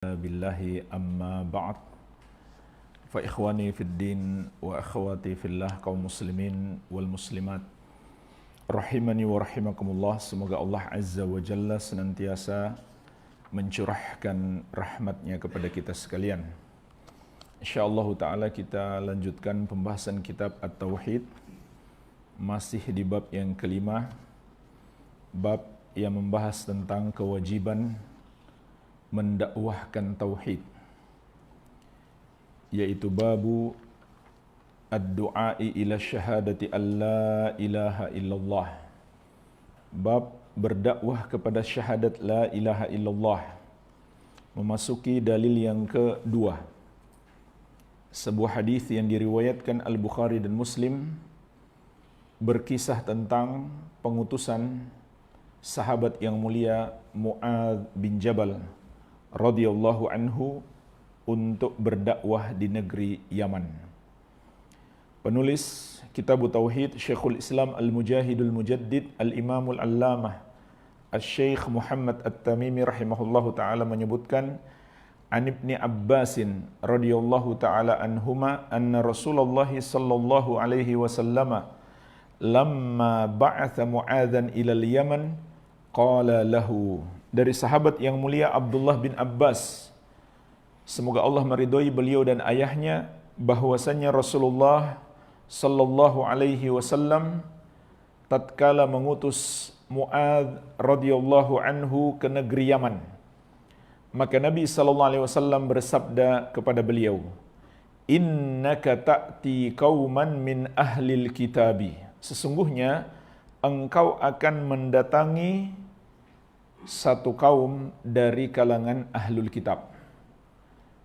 billahi amma ba'd. Fa ikhwani fid din wa akhwati fillah, kaum muslimin wal muslimat rahimani wa rahimakumullah. Semoga Allah Azza wa Jalla senantiasa mencurahkan rahmatnya kepada kita sekalian. InsyaAllah ta'ala kita lanjutkan pembahasan kitab At-Tauhid, masih di bab yang kelima, bab yang membahas tentang kewajiban mendakwahkan tauhid, yaitu babu ad-du'ai ila syahadati alla ilaha illallah, bab berdakwah kepada syahadat la ilaha illallah. Memasuki dalil yang kedua, sebuah hadis yang diriwayatkan Al-Bukhari dan Muslim berkisah tentang pengutusan sahabat yang mulia Mu'adz bin Jabal radhiyallahu anhu untuk berdakwah di negeri Yaman. Penulis Kitab Tauhid Syekhul Islam Al-Mujahidul Mujaddid Al-Imamul Allamah Al-Syekh Muhammad At-Tamimi rahimahullahu ta'ala menyebutkan, An Ibni Abbasin radhiyallahu ta'ala anhuma anna Rasulullah sallallahu alaihi wasallam lamma ba'atha Mu'adzan ilal Yaman qala lahu. Dari sahabat yang mulia Abdullah bin Abbas, semoga Allah meridhai beliau dan ayahnya, bahwasannya Rasulullah sallallahu alaihi wasallam tatkala mengutus Mu'adz radhiyallahu anhu ke negeri Yaman, maka Nabi sallallahu alaihi wasallam bersabda kepada beliau, innaka ta'ti qauman min ahlil kitabi, sesungguhnya engkau akan mendatangi satu kaum dari kalangan ahlul kitab.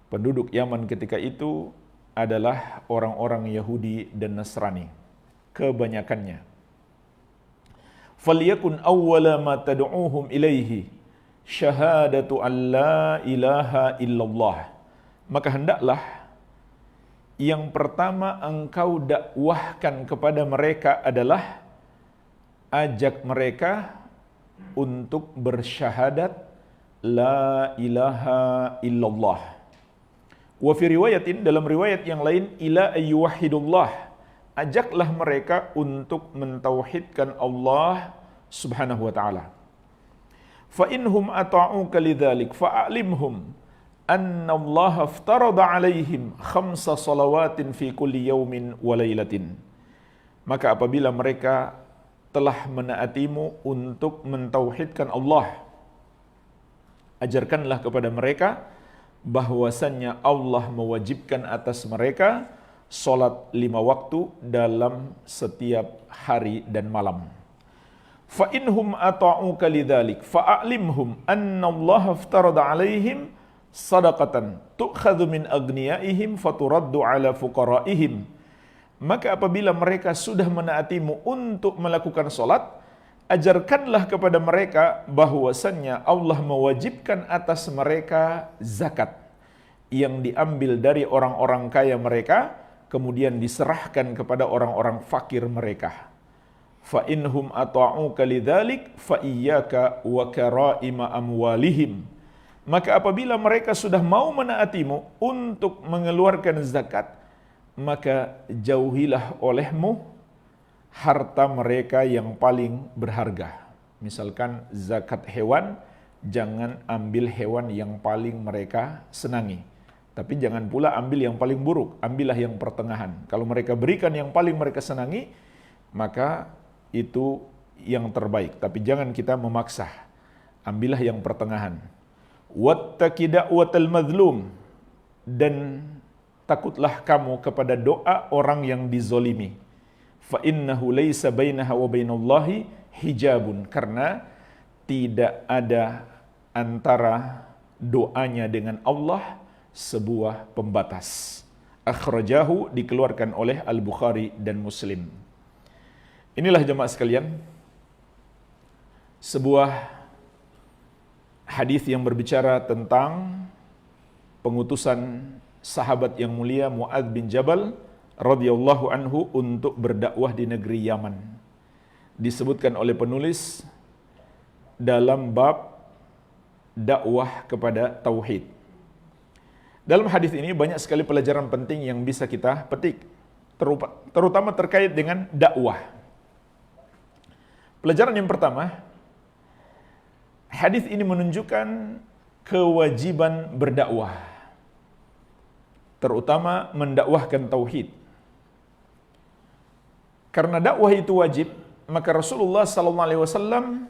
Penduduk Yaman ketika itu adalah orang-orang Yahudi dan Nasrani, kebanyakannya. Falyakun awwala ma tad'uuhum ilaihi syahadatu an la ilaha illallah. Maka hendaklah yang pertama engkau dakwahkan kepada mereka adalah ajak mereka untuk bersyahadat la ilaha illallah. Wa fi riwayatin, dalam riwayat yang lain, ila ayyuhidullah, ajaklah mereka untuk mentauhidkan Allah subhanahu wa ta'ala. Fa inhum ata'uka lidzalik fa'alimhum anna Allah aftarada alaihim 5 salawatin fi kulli yaumin wa lailatin. Maka apabila mereka telah menaatimu untuk mentauhidkan Allah, ajarkanlah kepada mereka bahwasannya Allah mewajibkan atas mereka salat 5 waktu dalam setiap hari dan malam. Fa inhum ata'uka lidzalik fa'alimhum anna Allah aftarada alaihim sadaqatan tu'khadhu min aghniyaihim faturaddu ala fuqaraihim. Maka apabila mereka sudah menaatimu untuk melakukan solat, ajarkanlah kepada mereka bahwasannya Allah mewajibkan atas mereka zakat yang diambil dari orang-orang kaya mereka, kemudian diserahkan kepada orang-orang fakir mereka. Fa inhum ata'uka lidzalik fa iyyaka wa karaima amwalihim. Maka apabila mereka sudah mau menaatimu untuk mengeluarkan zakat, maka jauhilah olehmu harta mereka yang paling berharga. Misalkan zakat hewan, jangan ambil hewan yang paling mereka senangi. Tapi jangan pula ambil yang paling buruk, ambillah yang pertengahan. Kalau mereka berikan yang paling mereka senangi, maka itu yang terbaik. Tapi jangan kita memaksa, ambillah yang pertengahan. Wattaqi da'watal mazlum, dan takutlah kamu kepada doa orang yang dizolimi. Fa innahu laisa bainaha wa bainallahi hijabun, karena tidak ada antara doanya dengan Allah sebuah pembatas. Akhrajahu, dikeluarkan oleh Al-Bukhari dan Muslim. Inilah jemaah sekalian, sebuah hadis yang berbicara tentang pengutusan sahabat yang mulia Mu'adz bin Jabal radhiyallahu anhu untuk berdakwah di negeri Yaman. Disebutkan oleh penulis dalam bab dakwah kepada tauhid. Dalam hadis ini banyak sekali pelajaran penting yang bisa kita petik, terutama terkait dengan dakwah. Pelajaran yang pertama, hadis ini menunjukkan kewajiban berdakwah, terutama mendakwahkan tauhid. Karena dakwah itu wajib, maka Rasulullah SAW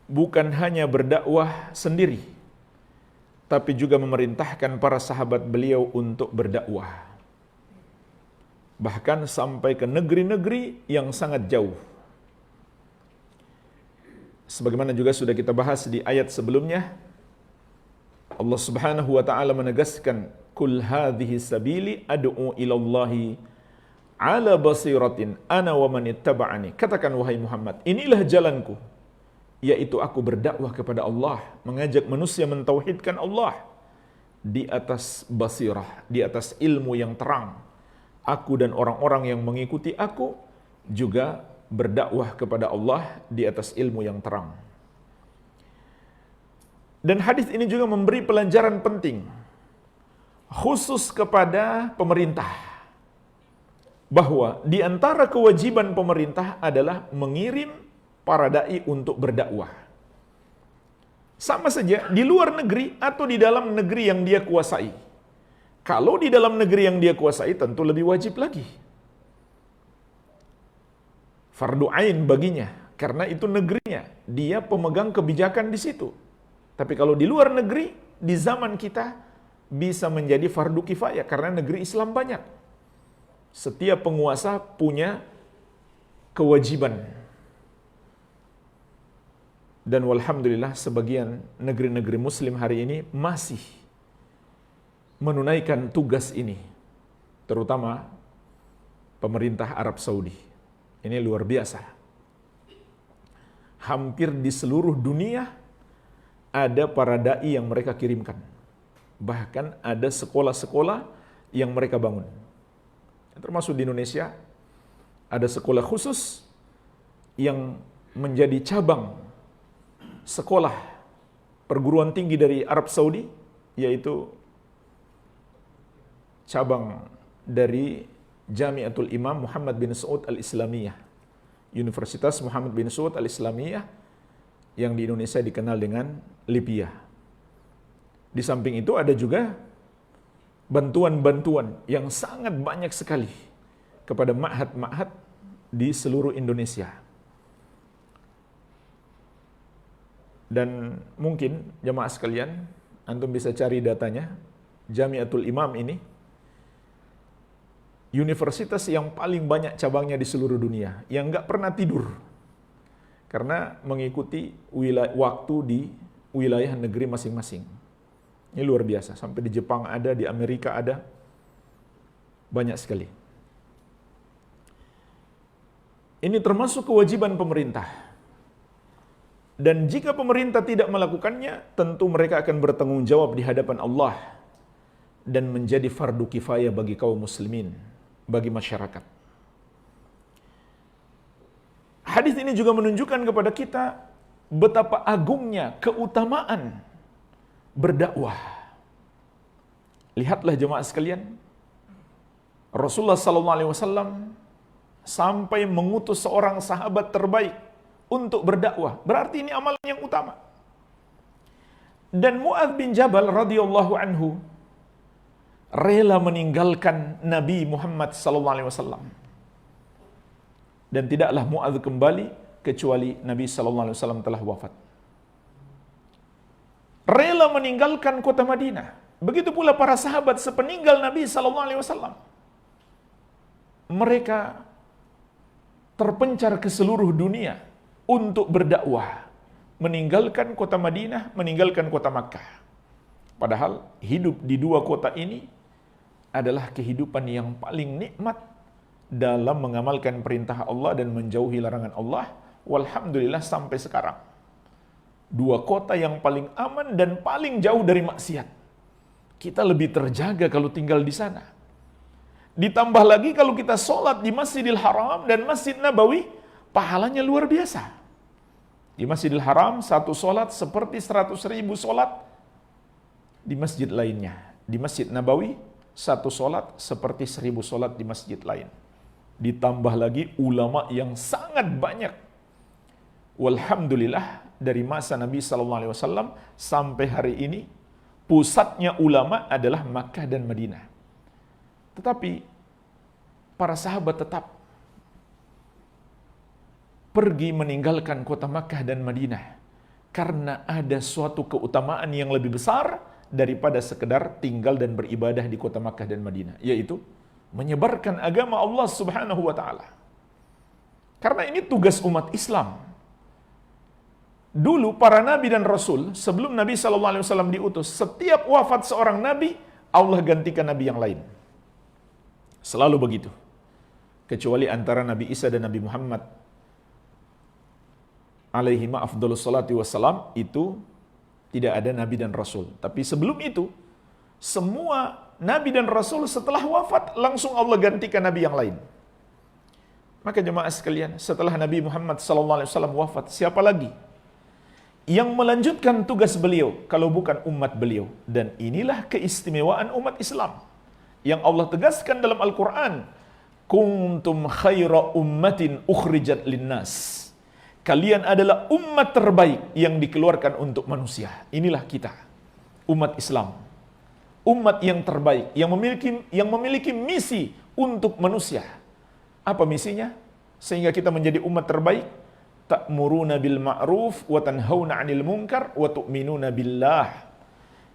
bukan hanya berdakwah sendiri, tapi juga memerintahkan para sahabat beliau untuk berdakwah. Bahkan sampai ke negeri-negeri yang sangat jauh. Sebagaimana juga sudah kita bahas di ayat sebelumnya, Allah Subhanahu wa taala menegaskan, "Kul hadhihi sabili ad'u ila Allahi ala basiratin ana wa man ittaba'ani." Katakan wahai Muhammad, inilah jalanku, yaitu aku berdakwah kepada Allah, mengajak manusia mentauhidkan Allah di atas basirah, di atas ilmu yang terang. Aku dan orang-orang yang mengikuti aku juga berdakwah kepada Allah di atas ilmu yang terang. Dan hadis ini juga memberi pelajaran penting, khusus kepada pemerintah, bahwa di antara kewajiban pemerintah adalah mengirim para dai untuk berdakwah. Sama saja di luar negeri atau di dalam negeri yang dia kuasai. Kalau di dalam negeri yang dia kuasai tentu lebih wajib lagi. Fardu ain baginya, karena itu negerinya, dia pemegang kebijakan di situ. Tapi kalau di luar negeri, di zaman kita bisa menjadi fardu kifayah karena negeri Islam banyak. Setiap penguasa punya kewajiban. Dan walhamdulillah sebagian negeri-negeri muslim hari ini masih menunaikan tugas ini. Terutama pemerintah Arab Saudi. Ini luar biasa. Hampir di seluruh dunia ada para dai yang mereka kirimkan. Bahkan ada sekolah-sekolah yang mereka bangun. Termasuk di Indonesia ada sekolah khusus yang menjadi cabang sekolah perguruan tinggi dari Arab Saudi, yaitu cabang dari Jami'atul Imam Muhammad bin Saud Al-Islamiyah, Universitas Muhammad bin Saud Al-Islamiyah, yang di Indonesia dikenal dengan Libya. Di samping itu ada juga bantuan-bantuan yang sangat banyak sekali kepada ma'had-ma'had di seluruh Indonesia. Dan mungkin jemaah sekalian, antum bisa cari datanya, Jami'atul Imam ini universitas yang paling banyak cabangnya di seluruh dunia, yang nggak pernah tidur karena mengikuti waktu di wilayah negeri masing-masing. Ini luar biasa, sampai di Jepang ada, di Amerika ada, banyak sekali. Ini termasuk kewajiban pemerintah. Dan jika pemerintah tidak melakukannya, tentu mereka akan bertanggung jawab di hadapan Allah dan menjadi fardu kifayah bagi kaum muslimin, bagi masyarakat. Hadis ini juga menunjukkan kepada kita betapa agungnya keutamaan berdakwah. Lihatlah jemaah sekalian, Rasulullah SAW sampai mengutus seorang sahabat terbaik untuk berdakwah. Berarti ini amalan yang utama. Dan Mu'adz bin Jabal radhiyallahu anhu rela meninggalkan Nabi Muhammad SAW. Dan tidaklah Mu'adz kembali kecuali Nabi SAW telah wafat. Rela meninggalkan kota Madinah. Begitu pula para sahabat sepeninggal Nabi SAW. Mereka terpencar ke seluruh dunia untuk berdakwah, meninggalkan kota Madinah, meninggalkan kota Makkah. Padahal hidup di dua kota ini adalah kehidupan yang paling nikmat dalam mengamalkan perintah Allah dan menjauhi larangan Allah. Walhamdulillah sampai sekarang. Dua kota yang paling aman dan paling jauh dari maksiat. Kita lebih terjaga kalau tinggal di sana. Ditambah lagi kalau kita sholat di Masjidil Haram dan Masjid Nabawi, pahalanya luar biasa. Di Masjidil Haram, satu sholat seperti 100.000 sholat di masjid lainnya. Di Masjid Nabawi, 1 solat seperti 1000 solat di masjid lain. Ditambah lagi ulama yang sangat banyak. Walhamdulillah, dari masa Nabi SAW sampai hari ini, pusatnya ulama adalah Makkah dan Madinah. Tetapi para sahabat tetap pergi meninggalkan kota Makkah dan Madinah karena ada suatu keutamaan yang lebih besar daripada sekedar tinggal dan beribadah di kota Makkah dan Madinah, yaitu menyebarkan agama Allah Subhanahu wa taala. Karena ini tugas umat Islam. Dulu para nabi dan rasul sebelum Nabi SAW diutus, setiap wafat seorang nabi, Allah gantikan nabi yang lain. Selalu begitu. Kecuali antara Nabi Isa dan Nabi Muhammad alaihi ma'afdalus salatu wassalam, itu tidak ada nabi dan rasul. Tapi sebelum itu, semua nabi dan rasul setelah wafat, langsung Allah gantikan nabi yang lain. Maka jemaah sekalian, setelah Nabi Muhammad SAW wafat, siapa lagi yang melanjutkan tugas beliau kalau bukan umat beliau? Dan inilah keistimewaan umat Islam yang Allah tegaskan dalam Al-Quran. Kuntum khaira ummatin ukhrijat linnas. Kalian adalah umat terbaik yang dikeluarkan untuk manusia. Inilah kita, umat Islam. Umat yang terbaik, yang memiliki misi untuk manusia. Apa misinya? Sehingga kita menjadi umat terbaik. Ta'muruna bil ma'ruf wa tanhauna 'anil munkar wa tu'minuna billah.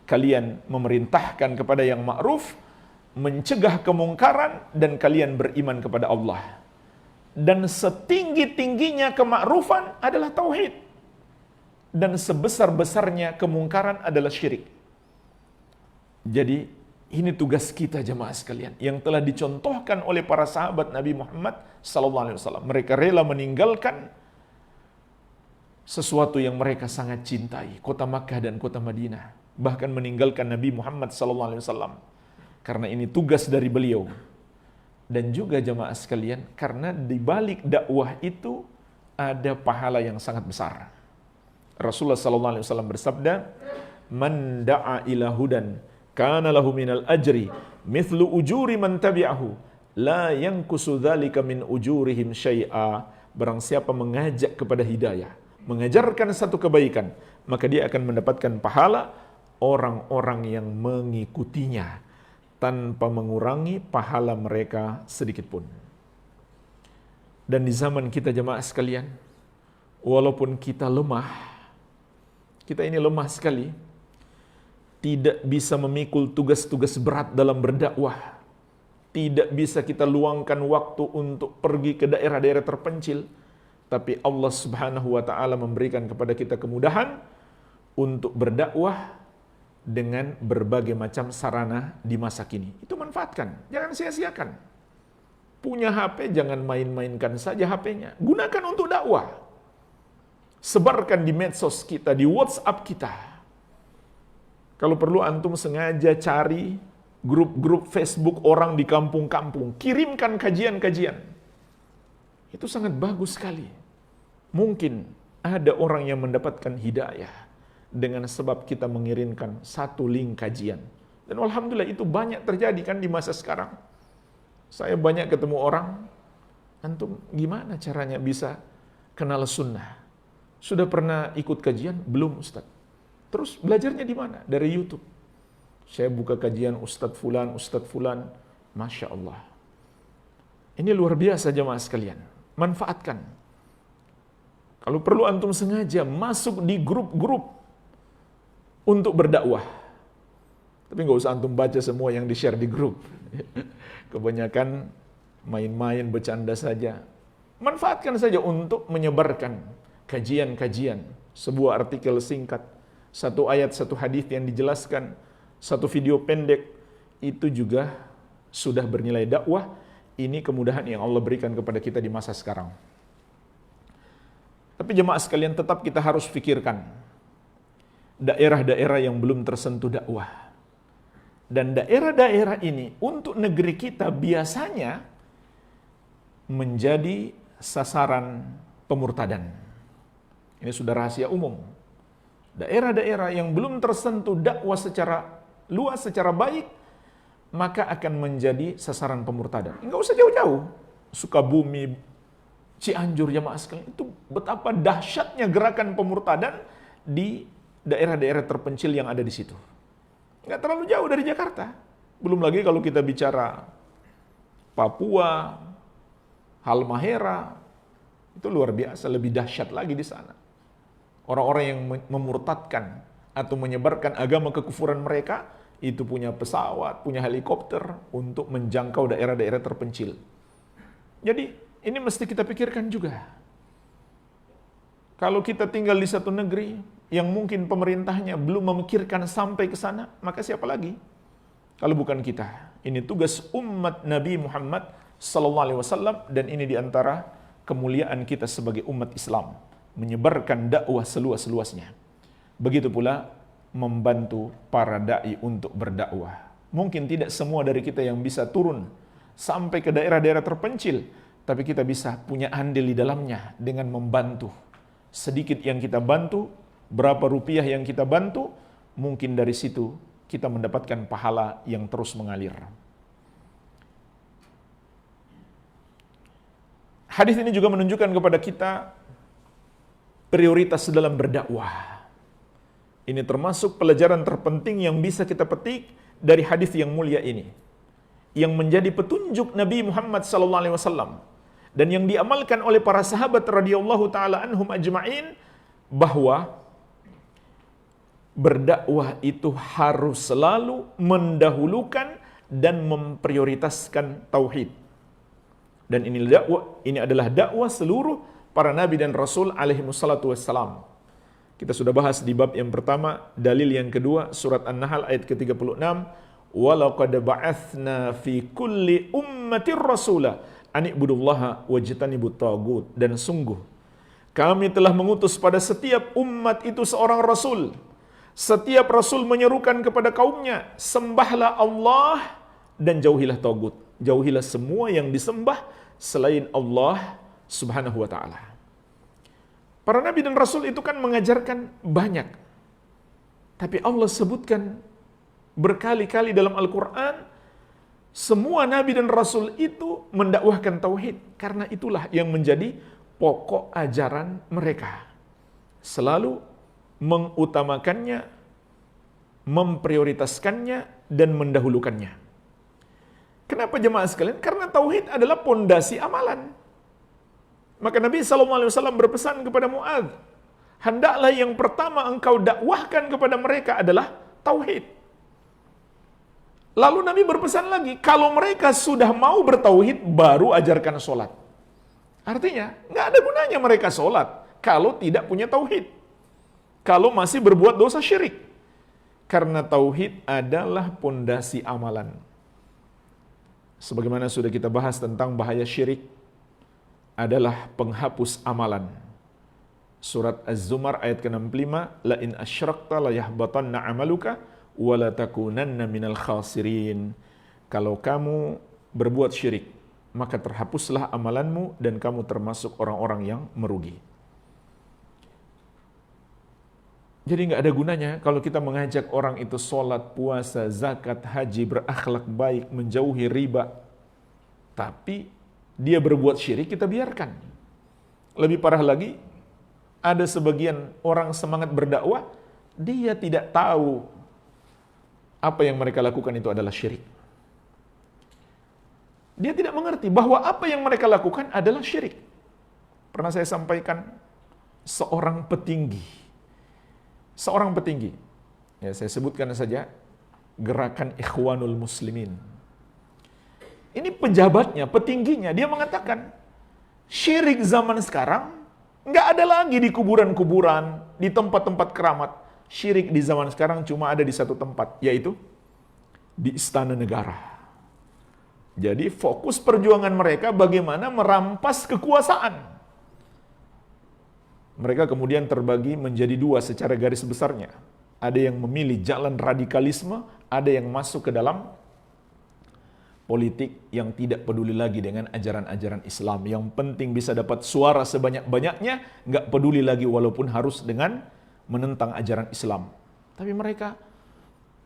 Kalian memerintahkan kepada yang ma'ruf, mencegah kemungkaran, dan kalian beriman kepada Allah. Dan setinggi-tingginya kemakruffan adalah tauhid. Dan sebesar-besarnya kemungkaran adalah syirik. Jadi ini tugas kita jemaah sekalian yang telah dicontohkan oleh para sahabat Nabi Muhammad SAW. Mereka rela meninggalkan sesuatu yang mereka sangat cintai, kota Makkah dan kota Madinah. Bahkan meninggalkan Nabi Muhammad SAW. Karena ini tugas dari beliau. Dan juga jemaah sekalian, karena di balik dakwah itu ada pahala yang sangat besar. Rasulullah SAW bersabda, "Man da'a ila hudan, kana lahu minal ajri mithlu ujuri man tabi'ahu, la yankusu dzalika min ujurihim syai'a." Barang siapa mengajak kepada hidayah, mengajarkan satu kebaikan, maka dia akan mendapatkan pahala orang-orang yang mengikutinya, tanpa mengurangi pahala mereka sedikit pun. Dan di zaman kita jemaah sekalian, walaupun kita lemah, kita ini lemah sekali, tidak bisa memikul tugas-tugas berat dalam berdakwah, tidak bisa kita luangkan waktu untuk pergi ke daerah-daerah terpencil, tapi Allah Subhanahu wa taala memberikan kepada kita kemudahan untuk berdakwah dengan berbagai macam sarana di masa kini. Itu manfaatkan, jangan sia-siakan. Punya HP, jangan main-mainkan saja HP-nya. Gunakan untuk dakwah. Sebarkan di medsos kita, di WhatsApp kita. Kalau perlu antum sengaja cari grup-grup Facebook orang di kampung-kampung. Kirimkan kajian-kajian. Itu sangat bagus sekali. Mungkin ada orang yang mendapatkan hidayah dengan sebab kita mengirimkan satu link kajian. Dan alhamdulillah itu banyak terjadi kan di masa sekarang. Saya banyak ketemu orang, antum gimana caranya bisa kenal sunnah? Sudah pernah ikut kajian? Belum Ustaz. Terus belajarnya di mana? Dari YouTube. Saya buka kajian Ustaz Fulan. Masya Allah. Ini luar biasa jemaah sekalian. Manfaatkan. Kalau perlu antum sengaja masuk di grup-grup untuk berdakwah. Tapi nggak usah antum baca semua yang di-share di grup. Kebanyakan main-main, bercanda saja. Manfaatkan saja untuk menyebarkan kajian-kajian, sebuah artikel singkat, satu ayat, satu hadis yang dijelaskan, satu video pendek, itu juga sudah bernilai dakwah. Ini kemudahan yang Allah berikan kepada kita di masa sekarang. Tapi jemaah sekalian, tetap kita harus pikirkan daerah-daerah yang belum tersentuh dakwah. Dan daerah-daerah ini untuk negeri kita biasanya menjadi sasaran pemurtadan. Ini sudah rahasia umum. Daerah-daerah yang belum tersentuh dakwah secara luas, secara baik, maka akan menjadi sasaran pemurtadan. Enggak usah jauh-jauh. Sukabumi, Cianjur, jamaah sekalian, itu betapa dahsyatnya gerakan pemurtadan di daerah-daerah terpencil yang ada di situ. Enggak terlalu jauh dari Jakarta. Belum lagi kalau kita bicara Papua, Halmahera, itu luar biasa, lebih dahsyat lagi di sana. Orang-orang yang memurtadkan atau menyebarkan agama kekufuran mereka, itu punya pesawat, punya helikopter untuk menjangkau daerah-daerah terpencil. Jadi, ini mesti kita pikirkan juga. Kalau kita tinggal di satu negeri yang mungkin pemerintahnya belum memikirkan sampai ke sana, maka siapa lagi? Kalau bukan kita. Ini tugas umat Nabi Muhammad SAW, dan ini diantara kemuliaan kita sebagai umat Islam, menyebarkan dakwah seluas-luasnya. Begitu pula membantu para dai untuk berdakwah. Mungkin tidak semua dari kita yang bisa turun sampai ke daerah-daerah terpencil, tapi kita bisa punya andil di dalamnya dengan membantu. Sedikit yang kita bantu, berapa rupiah yang kita bantu, mungkin dari situ kita mendapatkan pahala yang terus mengalir. Hadis ini juga menunjukkan kepada kita prioritas dalam berdakwah. Ini termasuk pelajaran terpenting yang bisa kita petik dari hadis yang mulia ini, yang menjadi petunjuk Nabi Muhammad SAW dan yang diamalkan oleh para sahabat radhiyallahu taala anhum ajma'in, bahwa berdakwah itu harus selalu mendahulukan dan memprioritaskan tauhid. Dan ini adalah dakwah seluruh para nabi dan rasul alaihi wassalatu wassalam. Kita sudah bahas di bab yang pertama, dalil yang kedua, surat An-Nahl ayat ke-36, وَلَقَدْ بَعَثْنَا فِي كُلِّ أُمَّةٍ رَسُولًا أَنِ اعْبُدُوا اللَّهَ وَاجْتَنِبُوا الطَّاغُوتَ. Dan sungguh, kami telah mengutus pada setiap umat itu seorang rasul. Setiap rasul menyerukan kepada kaumnya, sembahlah Allah dan jauhilah tagut. Jauhilah semua yang disembah selain Allah subhanahu wa ta'ala. Para nabi dan rasul itu kan mengajarkan banyak. Tapi Allah sebutkan berkali-kali dalam Al-Quran, semua nabi dan rasul itu mendakwahkan tauhid. Karena itulah yang menjadi pokok ajaran mereka. Selalu mengutamakannya, memprioritaskannya, dan mendahulukannya. Kenapa jemaah sekalian? Karena tauhid adalah pondasi amalan. Maka Nabi SAW berpesan kepada Mu'adz, hendaklah yang pertama engkau dakwahkan kepada mereka adalah tauhid. Lalu Nabi berpesan lagi, kalau mereka sudah mau bertauhid, baru ajarkan sholat. Artinya, nggak ada gunanya mereka sholat kalau tidak punya tauhid. Kalau masih berbuat dosa syirik. Karena tauhid adalah pondasi amalan. Sebagaimana sudah kita bahas tentang bahaya syirik, adalah penghapus amalan. Surat Az-Zumar ayat ke-65, la in asyrakta la yahbatanna amaluka wa la takunanna minal khasirin. Kalau kamu berbuat syirik, maka terhapuslah amalanmu dan kamu termasuk orang-orang yang merugi. Jadi nggak ada gunanya kalau kita mengajak orang itu sholat, puasa, zakat, haji, berakhlak baik, menjauhi riba, tapi dia berbuat syirik, kita biarkan. Lebih parah lagi, ada sebagian orang semangat berdakwah, dia tidak tahu apa yang mereka lakukan itu adalah syirik. Dia tidak mengerti bahwa apa yang mereka lakukan adalah syirik. Pernah saya sampaikan, seorang petinggi, ya saya sebutkan saja, Gerakan Ikhwanul Muslimin. Ini pejabatnya, petingginya, dia mengatakan, syirik zaman sekarang nggak ada lagi di kuburan-kuburan, di tempat-tempat keramat. Syirik di zaman sekarang cuma ada di satu tempat, yaitu di istana negara. Jadi fokus perjuangan mereka bagaimana merampas kekuasaan. Mereka kemudian terbagi menjadi dua secara garis besarnya. Ada yang memilih jalan radikalisme, ada yang masuk ke dalam politik yang tidak peduli lagi dengan ajaran-ajaran Islam. Yang penting bisa dapat suara sebanyak-banyaknya, nggak peduli lagi walaupun harus dengan menentang ajaran Islam. Tapi mereka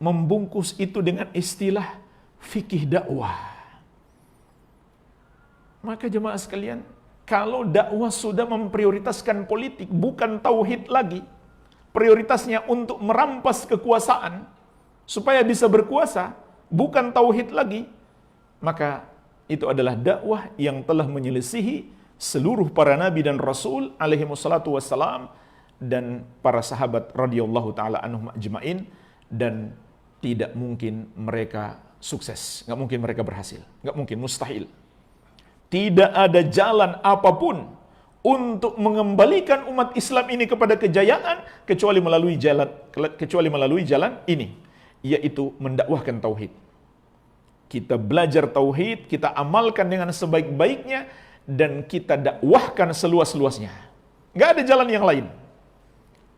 membungkus itu dengan istilah fikih dakwah. Maka jemaah sekalian, kalau dakwah sudah memprioritaskan politik, bukan tauhid lagi, prioritasnya untuk merampas kekuasaan, supaya bisa berkuasa, bukan tauhid lagi, maka itu adalah dakwah yang telah menyelisihi seluruh para nabi dan rasul alaihi wassalatu wassalam dan para sahabat radhiyallahu taala anhum ajmain, dan tidak mungkin mereka sukses, nggak mungkin mereka berhasil, nggak mungkin, mustahil. Tidak ada jalan apapun untuk mengembalikan umat Islam ini kepada kejayaan kecuali melalui jalan ini, yaitu mendakwahkan tauhid. Kita belajar tauhid, kita amalkan dengan sebaik-baiknya, dan kita dakwahkan seluas-luasnya. Nggak ada jalan yang lain.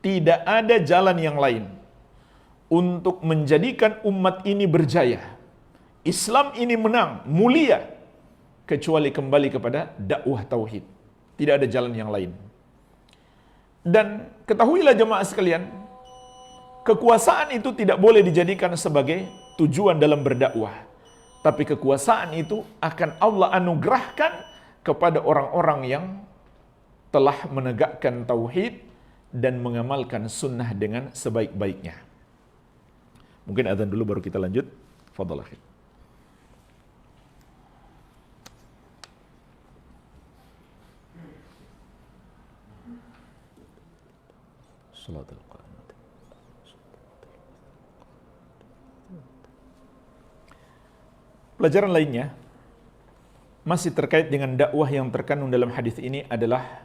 Tidak ada jalan yang lain untuk menjadikan umat ini berjaya, Islam ini menang, mulia, kecuali kembali kepada dakwah tauhid. Tidak ada jalan yang lain. Dan ketahuilah jemaah sekalian, kekuasaan itu tidak boleh dijadikan sebagai tujuan dalam berdakwah. Tapi kekuasaan itu akan Allah anugerahkan kepada orang-orang yang telah menegakkan tauhid dan mengamalkan sunnah dengan sebaik-baiknya. Mungkin azan dulu baru kita lanjut. Fadhal akhi. Salatul Qiyamah. Pelajaran lainnya masih terkait dengan dakwah yang terkandung dalam hadis ini adalah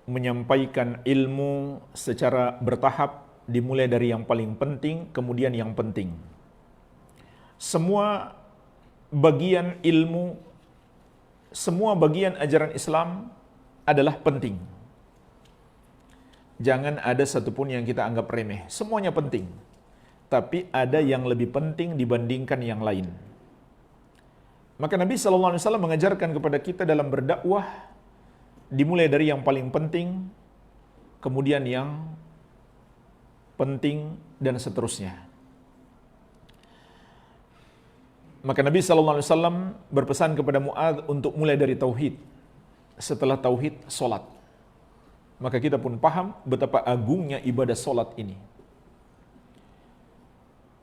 menyampaikan ilmu secara bertahap, dimulai dari yang paling penting, kemudian yang penting. Semua bagian ilmu, semua bagian ajaran Islam adalah penting. Jangan ada satupun yang kita anggap remeh. Semuanya penting. Tapi ada yang lebih penting dibandingkan yang lain. Maka Nabi SAW mengajarkan kepada kita dalam berdakwah, dimulai dari yang paling penting, kemudian yang penting, dan seterusnya. Maka Nabi SAW berpesan kepada Mu'adz untuk mulai dari tauhid. Setelah tauhid, solat. Maka kita pun paham betapa agungnya ibadah solat ini.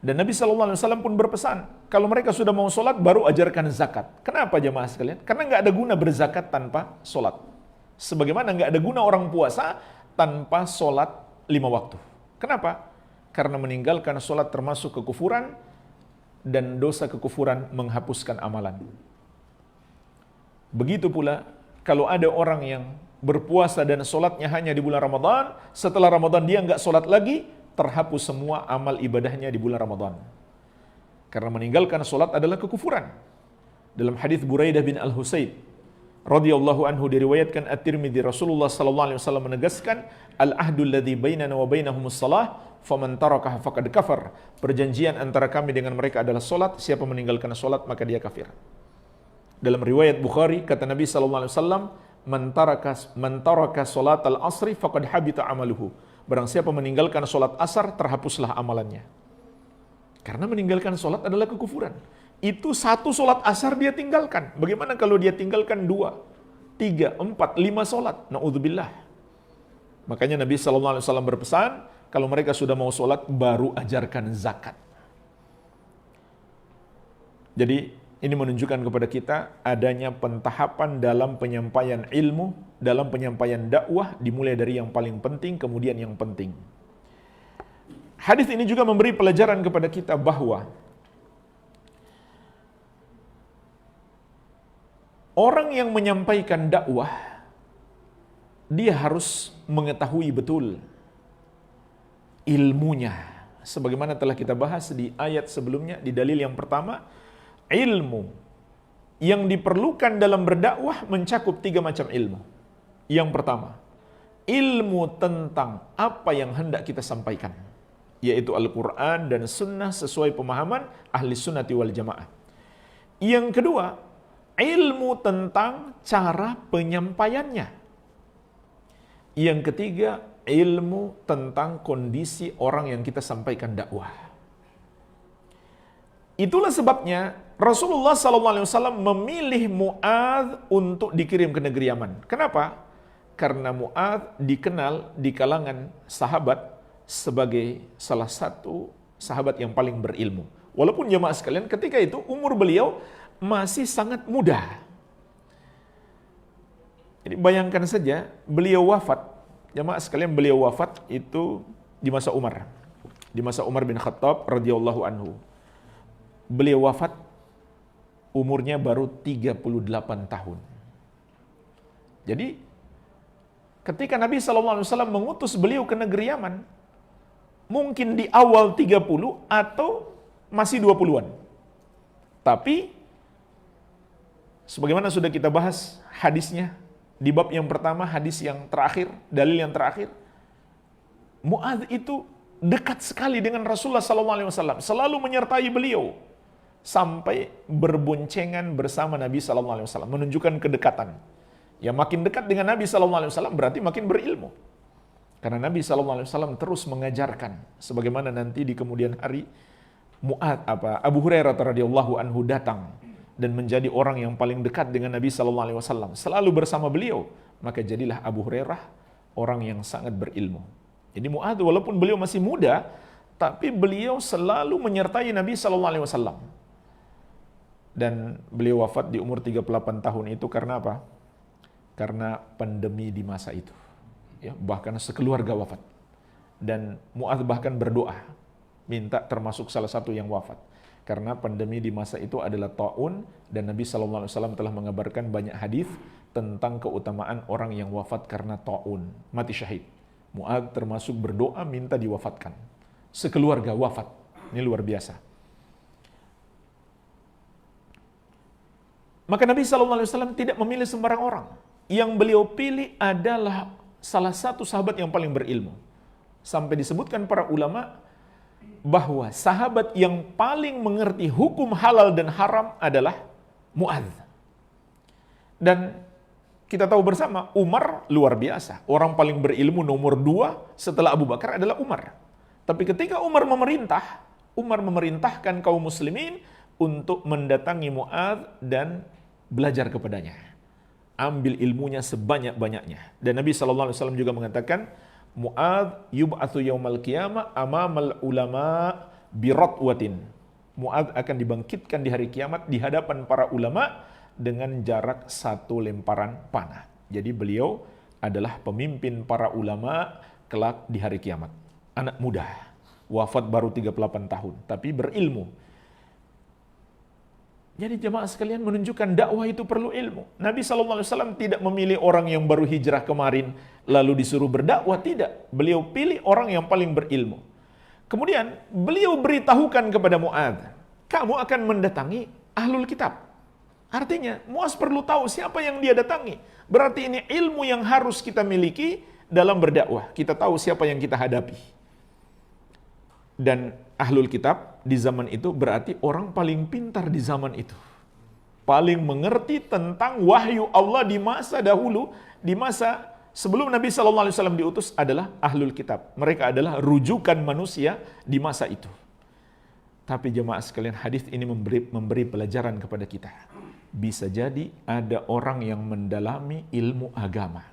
Dan Nabi SAW pun berpesan, kalau mereka sudah mau solat, baru ajarkan zakat. Kenapa jemaah sekalian? Karena nggak ada guna berzakat tanpa solat. Sebagaimana nggak ada guna orang puasa tanpa solat 5 waktu. Kenapa? Karena meninggalkan solat termasuk kekufuran, dan dosa kekufuran menghapuskan amalan. Begitu pula, kalau ada orang yang berpuasa dan solatnya hanya di bulan Ramadan, setelah Ramadan dia nggak solat lagi, terhapus semua amal ibadahnya di bulan Ramadan. Karena meninggalkan solat adalah kekufuran. Dalam hadis Buraidah bin Al-Husayb radhiyallahu anhu diriwayatkan At-Tirmidzi, Rasulullah sallallahu alaihi wasallam menegaskan, al-ahdu alladzi bainana wa bainahumus shalah faman tarakaha faqad kafar. Perjanjian antara kami dengan mereka adalah solat, siapa meninggalkan solat maka dia kafir. Dalam riwayat Bukhari kata Nabi sallallahu alaihi wasallam, man taraka salat al-asri faqad habita amaluhu. Barang siapa meninggalkan solat asar, terhapuslah amalannya. Karena meninggalkan solat adalah kekufuran. Itu satu solat asar dia tinggalkan. Bagaimana kalau dia tinggalkan 2, 3, 4, 5 solat? Na'udzubillah. Makanya Nabi SAW berpesan, kalau mereka sudah mau solat, baru ajarkan zakat. Jadi, ini menunjukkan kepada kita adanya pentahapan dalam penyampaian ilmu, dalam penyampaian dakwah, dimulai dari yang paling penting, kemudian yang penting. Hadis ini juga memberi pelajaran kepada kita bahwa orang yang menyampaikan dakwah, dia harus mengetahui betul ilmunya. Sebagaimana telah kita bahas di ayat sebelumnya, di dalil yang pertama, ilmu yang diperlukan dalam berdakwah mencakup 3 macam ilmu. Yang pertama, ilmu tentang apa yang hendak kita sampaikan, yaitu Al-Quran dan Sunnah sesuai pemahaman ahli sunnati wal jamaah. Yang kedua, ilmu tentang cara penyampaiannya. Yang ketiga, ilmu tentang kondisi orang yang kita sampaikan dakwah. Itulah sebabnya Rasulullah SAW memilih Mu'adz untuk dikirim ke negeri Yaman. Kenapa? Karena Mu'adz dikenal di kalangan sahabat sebagai salah satu sahabat yang paling berilmu. Walaupun jemaah sekalian ketika itu umur beliau masih sangat muda. Jadi bayangkan saja beliau wafat, jemaah sekalian beliau wafat itu di masa Umar. Di masa Umar bin Khattab radhiyallahu anhu. Beliau wafat umurnya baru 38 tahun. Jadi ketika Nabi SAW mengutus beliau ke negeri Yaman, mungkin di awal 30 atau masih 20-an. Tapi sebagaimana sudah kita bahas hadisnya di bab yang pertama, hadis yang terakhir, dalil yang terakhir, Mu'adz itu dekat sekali dengan Rasulullah SAW, selalu menyertai beliau sampai berboncengan bersama Nabi SAW, menunjukkan kedekatan. Ya makin dekat dengan Nabi SAW berarti makin berilmu. Karena Nabi SAW terus mengajarkan, sebagaimana nanti di kemudian hari Abu Hurairah radhiyallahu anhu datang dan menjadi orang yang paling dekat dengan Nabi SAW, selalu bersama beliau, maka jadilah Abu Hurairah orang yang sangat berilmu. Jadi Mu'adz walaupun beliau masih muda, tapi beliau selalu menyertai Nabi SAW. Dan beliau wafat di umur 38 tahun itu karena apa? Karena pandemi di masa itu. Ya, bahkan sekeluarga wafat. Dan Mu'adz bahkan berdoa, minta termasuk salah satu yang wafat. Karena pandemi di masa itu adalah ta'un, dan Nabi SAW telah mengabarkan banyak hadis tentang keutamaan orang yang wafat karena ta'un, mati syahid. Mu'adz termasuk berdoa minta diwafatkan. Sekeluarga wafat. Ini luar biasa. Maka Nabi SAW tidak memilih sembarang orang. Yang beliau pilih adalah salah satu sahabat yang paling berilmu. Sampai disebutkan para ulama bahwa sahabat yang paling mengerti hukum halal dan haram adalah Mu'adz. Dan kita tahu bersama, Umar luar biasa. Orang paling berilmu nomor 2 setelah Abu Bakar adalah Umar. Tapi ketika Umar memerintahkan kaum muslimin untuk mendatangi Mu'adz dan belajar kepadanya. Ambil ilmunya sebanyak-banyaknya. Dan Nabi SAW juga mengatakan, Mu'adz yub'atsu yaumal qiyamah amamal ulama biratwatin. Mu'adz akan dibangkitkan di hari kiamat di hadapan para ulama dengan jarak 1 lemparan panah. Jadi beliau adalah pemimpin para ulama kelak di hari kiamat. Anak muda, wafat baru 38 tahun, tapi berilmu. Jadi jemaah sekalian menunjukkan dakwah itu perlu ilmu. Nabi SAW tidak memilih orang yang baru hijrah kemarin lalu disuruh berdakwah, tidak. Beliau pilih orang yang paling berilmu. Kemudian beliau beritahukan kepada Mu'adz, kamu akan mendatangi ahlul kitab. Artinya Mu'adz perlu tahu siapa yang dia datangi. Berarti ini ilmu yang harus kita miliki dalam berdakwah. Kita tahu siapa yang kita hadapi. Dan ahlul kitab di zaman itu berarti orang paling pintar di zaman itu. Paling mengerti tentang wahyu Allah di masa dahulu, di masa sebelum Nabi SAW diutus adalah ahlul kitab. Mereka adalah rujukan manusia di masa itu. Tapi jemaah sekalian, hadis ini memberi pelajaran kepada kita. Bisa jadi ada orang yang mendalami ilmu agama,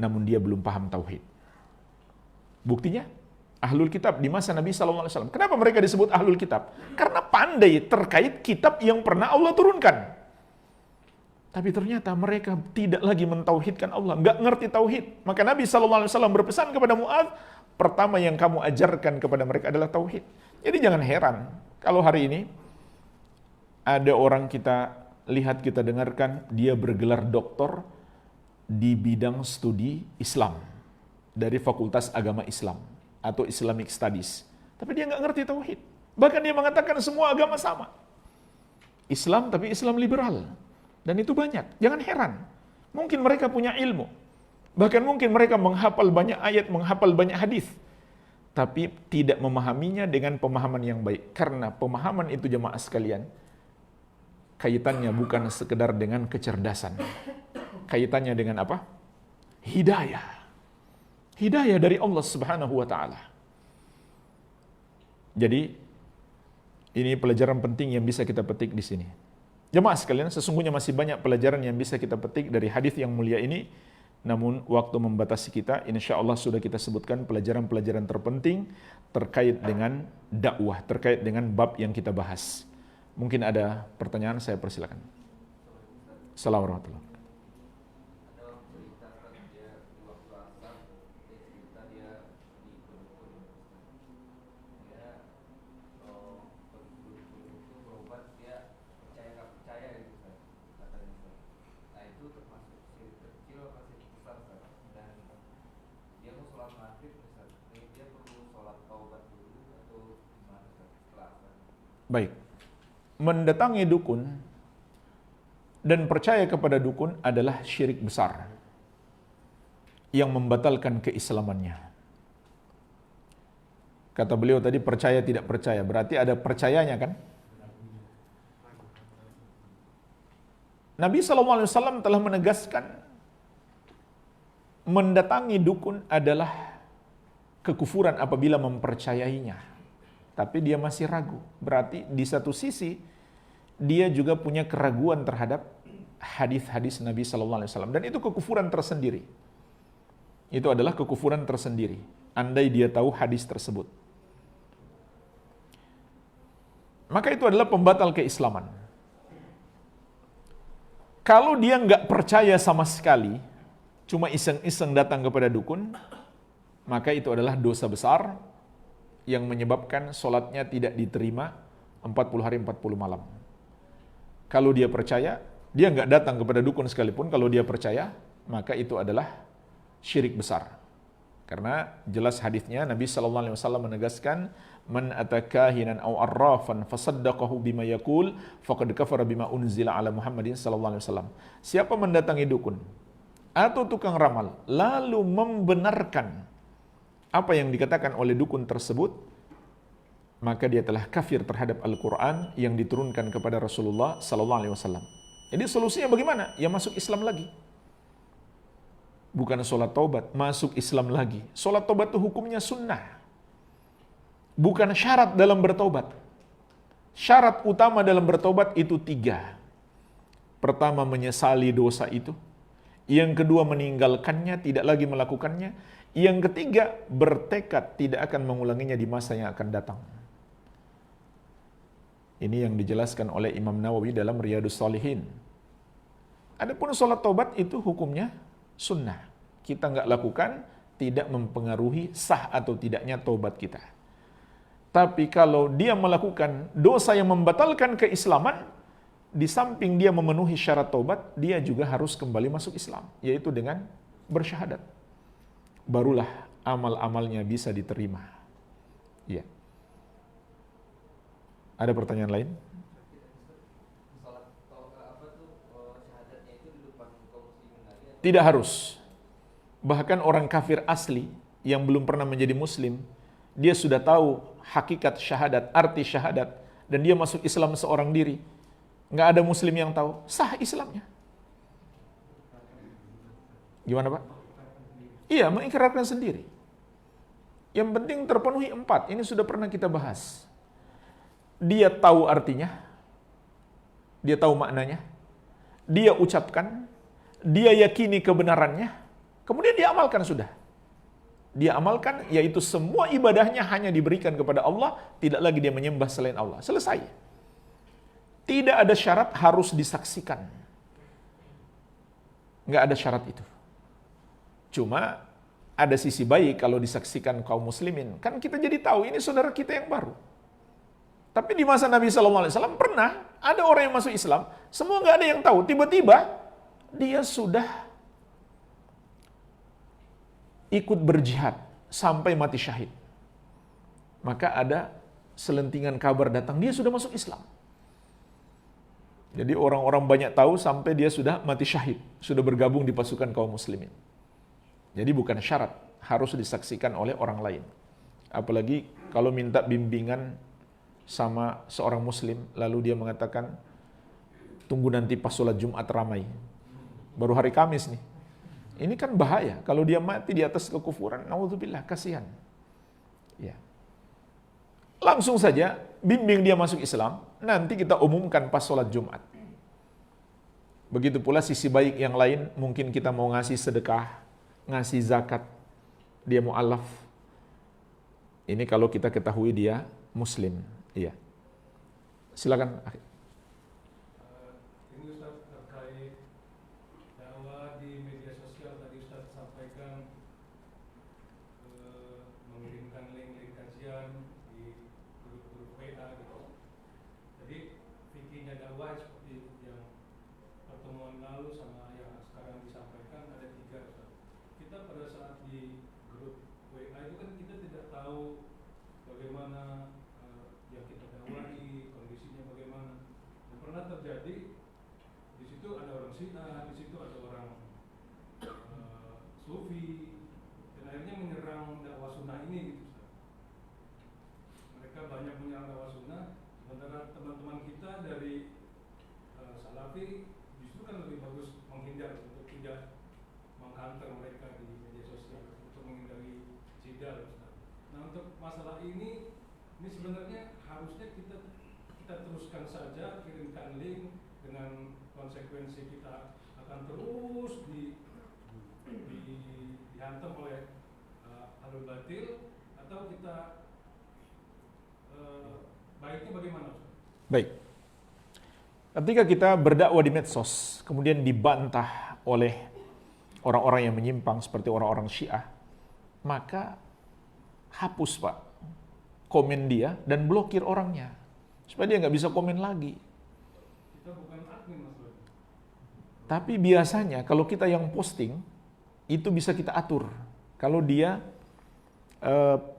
namun dia belum paham tauhid. Buktinya, ahlul kitab di masa Nabi SAW. Kenapa mereka disebut ahlul kitab? Karena pandai terkait kitab yang pernah Allah turunkan. Tapi ternyata mereka tidak lagi mentauhidkan Allah, nggak ngerti tauhid. Maka Nabi SAW berpesan kepada Mu'adz, pertama yang kamu ajarkan kepada mereka adalah tauhid. Jadi jangan heran kalau hari ini ada orang kita lihat, kita dengarkan, dia bergelar doktor di bidang studi Islam dari Fakultas Agama Islam atau Islamic Studies. Tapi dia nggak ngerti tauhid. Bahkan dia mengatakan semua agama sama. Islam, tapi Islam liberal. Dan itu banyak. Jangan heran. Mungkin mereka punya ilmu. Bahkan mungkin mereka menghafal banyak ayat, menghafal banyak hadis. Tapi tidak memahaminya dengan pemahaman yang baik. Karena pemahaman itu jemaah sekalian, kaitannya bukan sekedar dengan kecerdasan. Kaitannya dengan apa? Hidayah. Hidayah dari Allah Subhanahu wa taala. Jadi Ini pelajaran penting yang bisa kita petik di sini. Jemaah sekalian, sesungguhnya masih banyak pelajaran yang bisa kita petik dari hadis yang mulia ini. Namun waktu membatasi kita, insya Allah sudah kita sebutkan pelajaran-pelajaran terpenting terkait dengan dakwah, terkait dengan bab yang kita bahas. Mungkin ada pertanyaan, saya persilakan. Assalamualaikum warahmatullahi wabarakatuh. Baik, mendatangi dukun dan percaya kepada dukun adalah syirik besar yang membatalkan keislamannya. Kata beliau tadi percaya tidak percaya, berarti ada percayanya kan? Nabi SAW telah menegaskan mendatangi dukun adalah kekufuran apabila mempercayainya. Tapi dia masih ragu. Berarti di satu sisi dia juga punya keraguan terhadap hadis-hadis Nabi SAW. Dan itu kekufuran tersendiri. Itu adalah kekufuran tersendiri. Andai dia tahu hadis tersebut. Maka itu adalah pembatal keislaman. Kalau dia nggak percaya sama sekali, cuma iseng-iseng datang kepada dukun, maka itu adalah dosa besar yang menyebabkan sholatnya tidak diterima 40 hari 40 malam. Kalau dia percaya, dia nggak datang kepada dukun sekalipun, kalau dia percaya, maka itu adalah syirik besar. Karena jelas hadisnya Nabi SAW menegaskan, man atakahinan aw arrafan fasaddaqahu bima yaqul faqad kafara bima unzila ala Muhammadin sallallahu alaihi wasallam. Siapa mendatangi dukun atau tukang ramal lalu membenarkan apa yang dikatakan oleh dukun tersebut, maka dia telah kafir terhadap Al-Quran yang diturunkan kepada Rasulullah SAW. Jadi solusinya bagaimana? Ya masuk Islam lagi. Bukan sholat taubat, masuk Islam lagi. Sholat taubat itu hukumnya sunnah. Bukan syarat dalam bertobat. Syarat utama dalam bertobat itu 3. Pertama, menyesali dosa itu. Yang kedua, meninggalkannya, tidak lagi melakukannya. Yang ketiga, bertekad tidak akan mengulanginya di masa yang akan datang. Ini yang dijelaskan oleh Imam Nawawi dalam Riyadhus Shalihin. Adapun sholat taubat itu hukumnya sunnah. Kita nggak lakukan, tidak mempengaruhi sah atau tidaknya taubat kita. Tapi kalau dia melakukan dosa yang membatalkan keislaman, di samping dia memenuhi syarat taubat, dia juga harus kembali masuk Islam, yaitu dengan bersyahadat. Barulah amal-amalnya bisa diterima. Ya. Ada pertanyaan lain? Tidak harus. Bahkan orang kafir asli yang belum pernah menjadi muslim, dia sudah tahu hakikat syahadat, arti syahadat, dan dia masuk Islam seorang diri. Nggak ada muslim yang tahu, sah Islamnya. Gimana Pak? Iya, mengikrarkan sendiri. Yang penting terpenuhi 4, ini sudah pernah kita bahas. Dia tahu artinya, dia tahu maknanya, dia ucapkan, dia yakini kebenarannya, kemudian dia amalkan sudah. Dia amalkan, yaitu semua ibadahnya hanya diberikan kepada Allah, tidak lagi dia menyembah selain Allah. Selesai. Tidak ada syarat harus disaksikan. Nggak ada syarat itu. Cuma ada sisi baik kalau disaksikan kaum muslimin. Kan kita jadi tahu ini saudara kita yang baru. Tapi di masa Nabi SAW pernah ada orang yang masuk Islam, semua nggak ada yang tahu. Tiba-tiba dia sudah ikut berjihad sampai mati syahid. Maka ada selentingan kabar datang, dia sudah masuk Islam. Jadi orang-orang banyak tahu sampai dia sudah mati syahid, sudah bergabung di pasukan kaum muslimin. Jadi bukan syarat harus disaksikan oleh orang lain. Apalagi kalau minta bimbingan sama seorang muslim, lalu dia mengatakan, tunggu nanti pas sholat Jumat ramai. Baru hari Kamis nih. Ini kan bahaya. Kalau dia mati di atas kekufuran, naudzubillah, kasihan. Ya. langsung saja bimbing dia masuk Islam, nanti kita umumkan pas sholat Jumat. Begitu pula sisi baik yang lain, mungkin kita mau ngasih sedekah, ngasih zakat, dia mu'alaf. Ini kalau kita ketahui dia Muslim. Iya. Silakan. Ini Ustaz terkait dakwah di media sosial tadi Ustaz sampaikan mengirimkan link-link kajian di grup-grup WA gitu. Jadi fikihnya dakwah seperti yang pertemuan lalu sama yang sekarang disampaikan ada 3 Ustaz. Kita pada saat di grup WA itu kan kita tidak tahu bagaimana yang kita dakwahi, kondisinya bagaimana. Dan pernah terjadi di situ ada orang Syiah, di situ ada orang Sufi, dan akhirnya menyerang dakwah sunnah ini gitu Ustaz. Mereka banyak menyerang dakwah sunnah, sementara teman-teman kita dari Salafi justru kan lebih bagus menghindar untuk tidak mengkanter mereka di media sosial untuk menghindari jidal Ustaz. Nah untuk masalah ini sebenarnya harusnya kita teruskan saja, kirimkan link dengan konsekuensi kita akan terus dihantam oleh alul batil, atau kita baiknya bagaimana Ustaz? Baik. Ketika kita berdakwah di medsos, kemudian dibantah oleh orang-orang yang menyimpang seperti orang-orang Syiah, maka hapus Pak komen dia dan blokir orangnya supaya dia nggak bisa komen lagi. Kita bukan admin Mas. Tapi biasanya kalau kita yang posting itu bisa kita atur. Kalau dia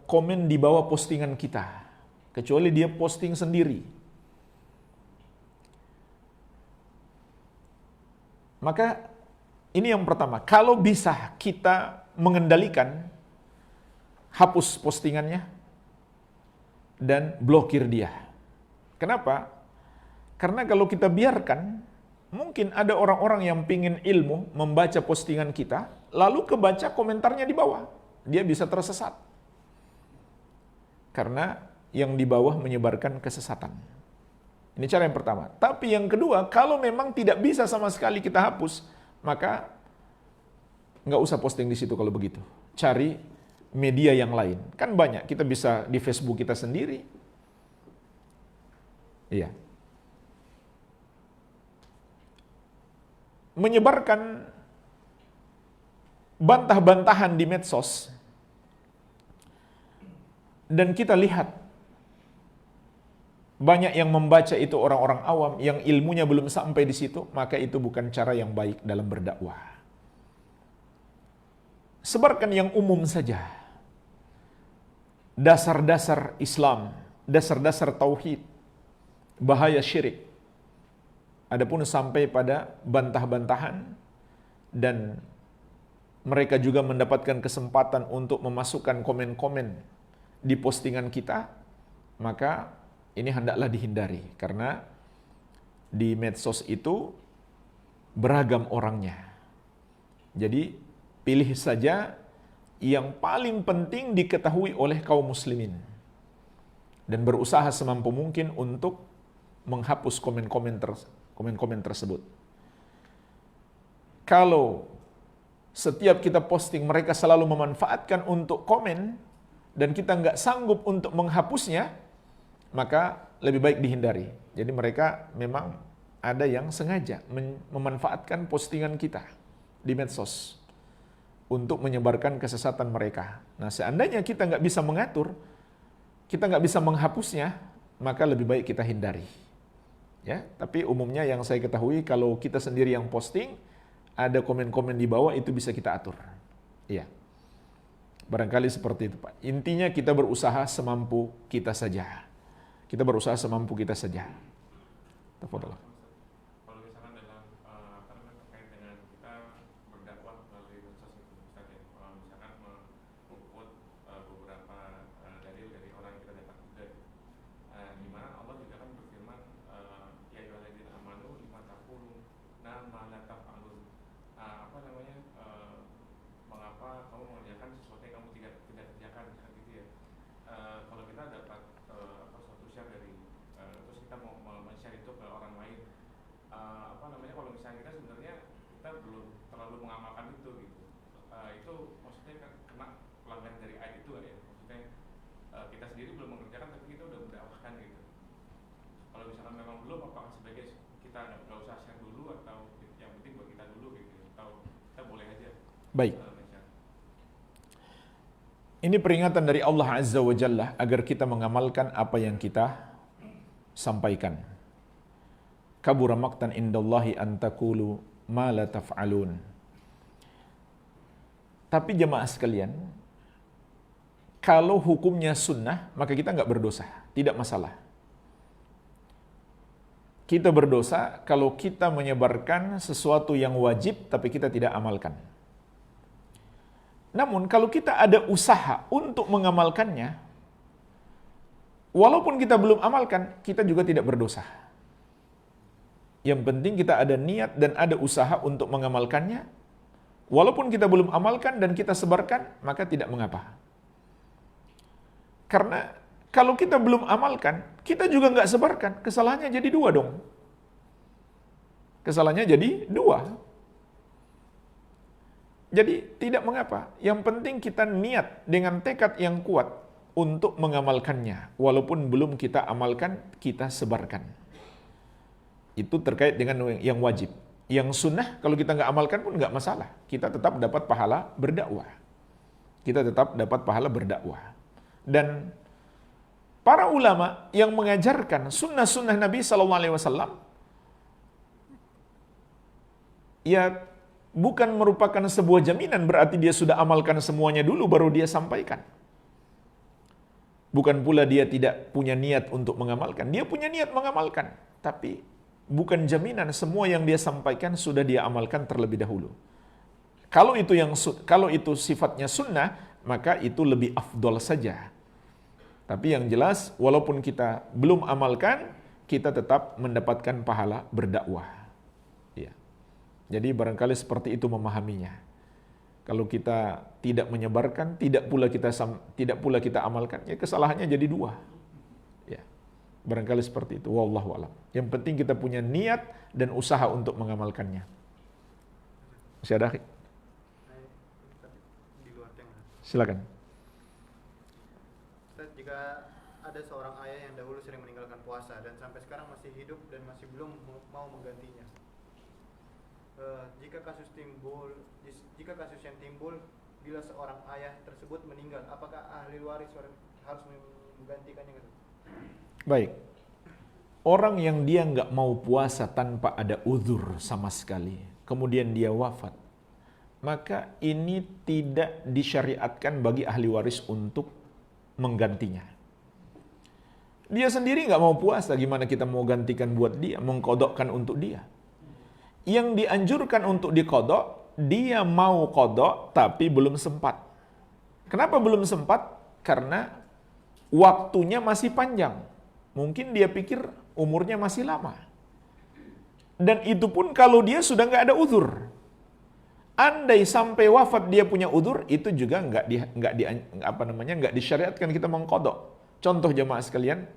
komen di bawah postingan kita, kecuali dia posting sendiri. Maka ini yang pertama, kalau bisa kita mengendalikan, hapus postingannya dan blokir dia. Kenapa? Karena kalau kita biarkan, mungkin ada orang-orang yang pingin ilmu membaca postingan kita, lalu kebaca komentarnya di bawah. Dia bisa tersesat. Karena yang di bawah menyebarkan kesesatan. Ini cara yang pertama. Tapi yang kedua, kalau memang tidak bisa sama sekali kita hapus, maka nggak usah posting di situ kalau begitu. Cari media yang lain. Kan banyak, kita bisa di Facebook kita sendiri. Iya. Menyebarkan bantah-bantahan di medsos, dan kita lihat banyak yang membaca itu orang-orang awam yang ilmunya belum sampai di situ, maka itu bukan cara yang baik dalam berdakwah. Sebarkan yang umum saja. Dasar-dasar Islam, dasar-dasar tauhid, bahaya syirik. Adapun sampai pada bantah-bantahan, dan mereka juga mendapatkan kesempatan untuk memasukkan komen-komen di postingan kita, maka ini hendaklah dihindari, karena di medsos itu beragam orangnya. Jadi pilih saja yang paling penting diketahui oleh kaum muslimin dan berusaha semampu mungkin untuk menghapus komen-komen tersebut. Kalau setiap kita posting mereka selalu memanfaatkan untuk komen dan kita nggak sanggup untuk menghapusnya, maka lebih baik dihindari. Jadi mereka memang ada yang sengaja memanfaatkan postingan kita di medsos untuk menyebarkan kesesatan mereka. Nah, seandainya kita nggak bisa mengatur, kita nggak bisa menghapusnya, maka lebih baik kita hindari. Ya, tapi umumnya yang saya ketahui kalau kita sendiri yang posting, ada komen-komen di bawah itu bisa kita atur. Iya. Barangkali seperti itu, Pak. Intinya kita berusaha semampu kita saja. Kita berusaha semampu kita saja. Tafadhol. Kalau misalkan dalam terkait dengan kita berdakwah melalui medsos itu, Ustaz, ya, kalau misalkan mengukut beberapa dalil dari orang yang kita dapat juga, di mana Allah juga kan berfirman, ya ayyuhalladzina amanu lima taquluna ma la taf'alun. Apa namanya? Mengapa kamu mengerjakan sesuatu yang kamu tidak kerjakan, gitu ya. Kalau kita dapat belum mengamalkan itu gitu. Itu maksudnya kan kena pelanggaran dari ayat itu kan ya. Maksudnya kita sendiri belum mengerjakan tapi kita udah mendakwahkan gitu. Kalau misalkan memang belum, apakah sebaiknya kita nggak usah share dulu atau yang penting buat kita dulu gitu, atau kita boleh aja? Baik. Ini peringatan dari Allah Azza wa Jalla agar kita mengamalkan apa yang kita sampaikan. Kabura maqtan indallahi an taqulu ma la taf'alun. Tapi jemaah sekalian, kalau hukumnya sunnah, maka kita nggak berdosa, tidak masalah. Kita berdosa kalau kita menyebarkan sesuatu yang wajib tapi kita tidak amalkan. Namun kalau kita ada usaha untuk mengamalkannya, walaupun kita belum amalkan, kita juga tidak berdosa. Yang penting kita ada niat dan ada usaha untuk mengamalkannya. Walaupun kita belum amalkan dan kita sebarkan, maka tidak mengapa. Karena kalau kita belum amalkan, kita juga nggak sebarkan, kesalahannya jadi dua dong. Kesalahannya jadi dua. Jadi tidak mengapa. Yang penting kita niat dengan tekad yang kuat untuk mengamalkannya. Walaupun belum kita amalkan, kita sebarkan. Itu terkait dengan yang wajib. Yang sunnah, kalau kita nggak amalkan pun nggak masalah. Kita tetap dapat pahala berdakwah. Kita tetap dapat pahala berdakwah. Dan para ulama yang mengajarkan sunnah-sunnah Nabi SAW, ya bukan merupakan sebuah jaminan berarti dia sudah amalkan semuanya dulu baru dia sampaikan. Bukan pula dia tidak punya niat untuk mengamalkan. Dia punya niat mengamalkan. Tapi bukan jaminan semua yang dia sampaikan sudah dia amalkan terlebih dahulu. Kalau itu sifatnya sunnah, maka itu lebih afdol saja. Tapi yang jelas, walaupun kita belum amalkan, kita tetap mendapatkan pahala berdakwah. Ya. Jadi barangkali seperti itu memahaminya. Kalau kita tidak menyebarkan, tidak pula kita amalkan, ya kesalahannya jadi dua. Ya. Barangkali seperti itu. Wallahu a'lam. Yang penting kita punya niat dan usaha untuk mengamalkannya. Masih ada? Silakan. Jika ada seorang ayah yang dahulu sering meninggalkan puasa dan sampai sekarang masih hidup dan masih belum mau menggantinya, jika kasus yang timbul bila seorang ayah tersebut meninggal, apakah ahli waris harus menggantikannya? Baik. Orang yang dia nggak mau puasa tanpa ada uzur sama sekali, kemudian dia wafat, maka ini tidak disyariatkan bagi ahli waris untuk menggantinya. Dia sendiri nggak mau puasa, gimana kita mau gantikan buat dia, mengkodokkan untuk dia. Yang dianjurkan untuk dikodok, dia mau kodok tapi belum sempat. Kenapa belum sempat? Karena waktunya masih panjang. Mungkin dia pikir umurnya masih lama. Dan itu pun kalau dia sudah nggak ada uzur. Andai sampai wafat dia punya uzur, itu juga nggak disyariatkan kita mengkodok. Contoh jemaah sekalian,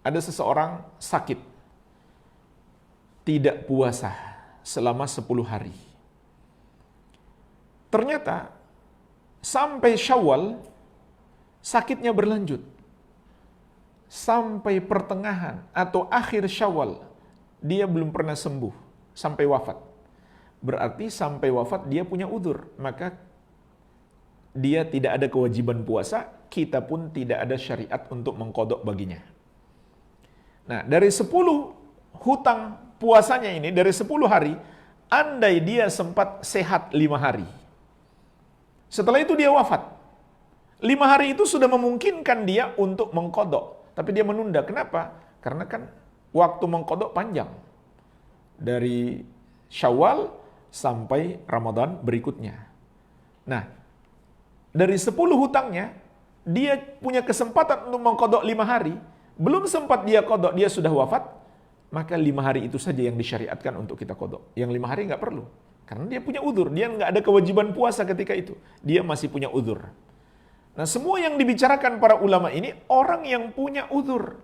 ada seseorang sakit, tidak puasa selama 10 hari. Ternyata sampai Syawal sakitnya berlanjut. Sampai pertengahan atau akhir Syawal dia belum pernah sembuh sampai wafat. Berarti sampai wafat dia punya uzur, maka dia tidak ada kewajiban puasa, kita pun tidak ada syariat untuk mengkodok baginya. Nah, dari 10 hutang puasanya ini, dari 10 hari, andai dia sempat sehat 5 hari. Setelah itu dia wafat. 5 hari itu sudah memungkinkan dia untuk mengkodok, tapi dia menunda. Kenapa? Karena kan waktu mengkodok panjang. Dari Syawal sampai Ramadan berikutnya. Nah, dari 10 hutangnya, dia punya kesempatan untuk mengkodok 5 hari, belum sempat dia kodok, dia sudah wafat, maka 5 hari itu saja yang disyariatkan untuk kita kodok. Yang 5 hari nggak perlu, karena dia punya uzur, dia nggak ada kewajiban puasa ketika itu, dia masih punya uzur. Nah, semua yang dibicarakan para ulama ini, orang yang punya uzur,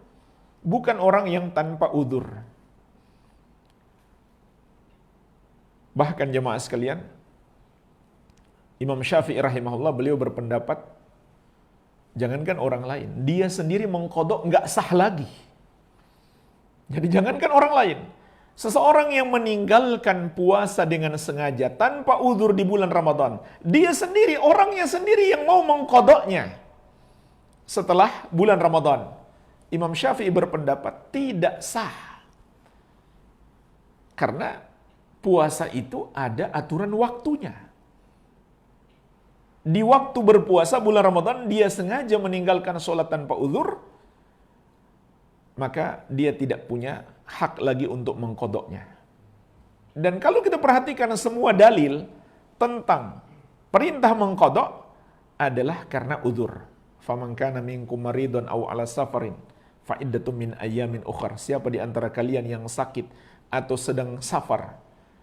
bukan orang yang tanpa uzur. Bahkan jemaah sekalian, Imam Syafi'i rahimahullah, beliau berpendapat, jangankan orang lain, dia sendiri mengqadha nggak sah lagi. Jadi jangankan orang lain, seseorang yang meninggalkan puasa dengan sengaja tanpa uzur di bulan Ramadan, dia sendiri, orangnya sendiri yang mau mengqadhanya setelah bulan Ramadan, Imam Syafi'i berpendapat tidak sah. Karena puasa itu ada aturan waktunya. Di waktu berpuasa bulan Ramadan dia sengaja meninggalkan sholat tanpa uzur, maka dia tidak punya hak lagi untuk mengqadhanya. Dan kalau kita perhatikan semua dalil tentang perintah mengqadha adalah karena uzur. Faman kana minkum maridun aw ala safarin fa iddatum min ayyamin ukhra. Siapa di antara kalian yang sakit atau sedang safar,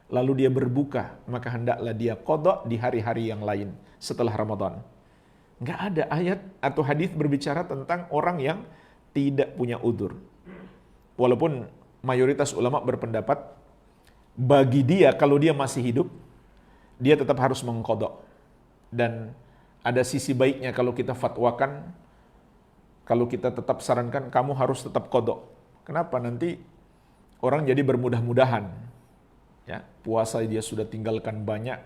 lalu dia berbuka, maka hendaklah dia qadha di hari-hari yang lain setelah Ramadan. Enggak ada ayat atau hadis berbicara tentang orang yang tidak punya uzur. Walaupun mayoritas ulama berpendapat bagi dia, kalau dia masih hidup, dia tetap harus mengqadha. Dan ada sisi baiknya kalau kita fatwakan, kalau kita tetap sarankan kamu harus tetap qadha. Kenapa? Nanti orang jadi bermudah-mudahan. Ya, puasa dia sudah tinggalkan banyak.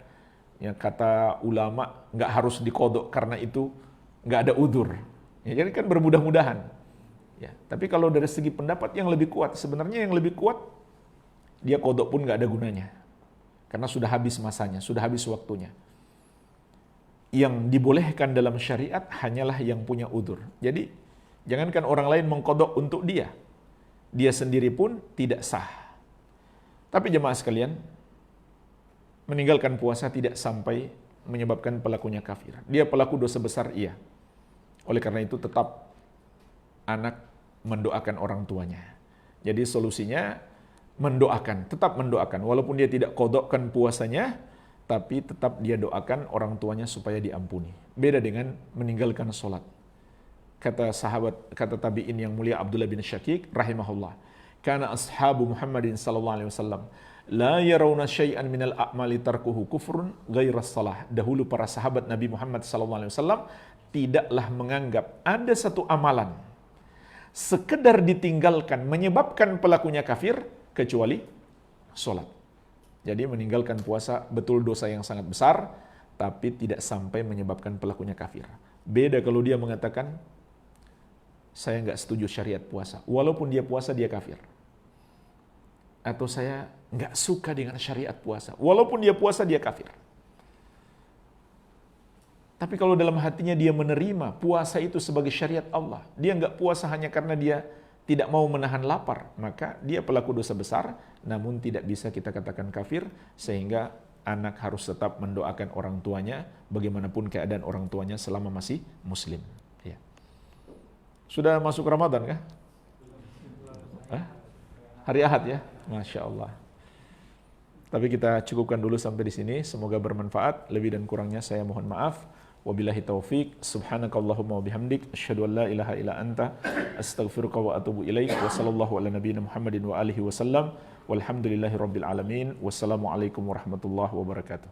Ya, kata ulama nggak harus diqadha karena itu nggak ada uzur. Ya, jadi kan bermudah-mudahan. Ya, tapi kalau dari segi pendapat yang lebih kuat, sebenarnya yang lebih kuat dia qadha pun nggak ada gunanya. Karena sudah habis masanya, sudah habis waktunya. Yang dibolehkan dalam syariat hanyalah yang punya uzur. Jadi, jangankan orang lain mengqadha untuk dia, dia sendiri pun tidak sah. Tapi jemaah sekalian, meninggalkan puasa tidak sampai menyebabkan pelakunya kafir. Dia pelaku dosa besar, iya. Oleh karena itu tetap anak mendoakan orang tuanya. Jadi solusinya mendoakan, tetap mendoakan. Walaupun dia tidak qadhakan puasanya, tapi tetap dia doakan orang tuanya supaya diampuni. Beda dengan meninggalkan sholat. Kata tabi'in yang mulia Abdullah bin Syakik rahimahullah, kana ashabu Muhammadin sallallahu alaihi wasallam la yarawna syai'an minal a'mali tarkuhu kufrun ghaira shalah. Dahulu para sahabat Nabi Muhammad sallallahu alaihi wasallam tidaklah menganggap ada satu amalan sekedar ditinggalkan menyebabkan pelakunya kafir kecuali sholat. Jadi meninggalkan puasa betul dosa yang sangat besar, tapi tidak sampai menyebabkan pelakunya kafir. Beda kalau dia mengatakan, saya nggak setuju syariat puasa. Walaupun dia puasa, dia kafir. Atau saya nggak suka dengan syariat puasa. Walaupun dia puasa, dia kafir. Tapi kalau dalam hatinya dia menerima puasa itu sebagai syariat Allah, dia nggak puasa hanya karena dia tidak mau menahan lapar, maka dia pelaku dosa besar, namun tidak bisa kita katakan kafir, sehingga anak harus tetap mendoakan orang tuanya, bagaimanapun keadaan orang tuanya selama masih muslim. Ya. Sudah masuk Ramadan kah? Hari Ahad ya? Masya Allah. Tapi kita cukupkan dulu sampai di sini, semoga bermanfaat, lebih dan kurangnya saya mohon maaf. Wabillahi taufik, subhanakallahumma wabihamdik, asyhadu an la ilaha illa anta, astaghfiruka wa atubu ilaik, wa sallallahu ala nabiyyina Muhammadin wa alihi wa sallam, walhamdulillahi rabbil alamin, wassalamualaikum warahmatullahi wabarakatuh.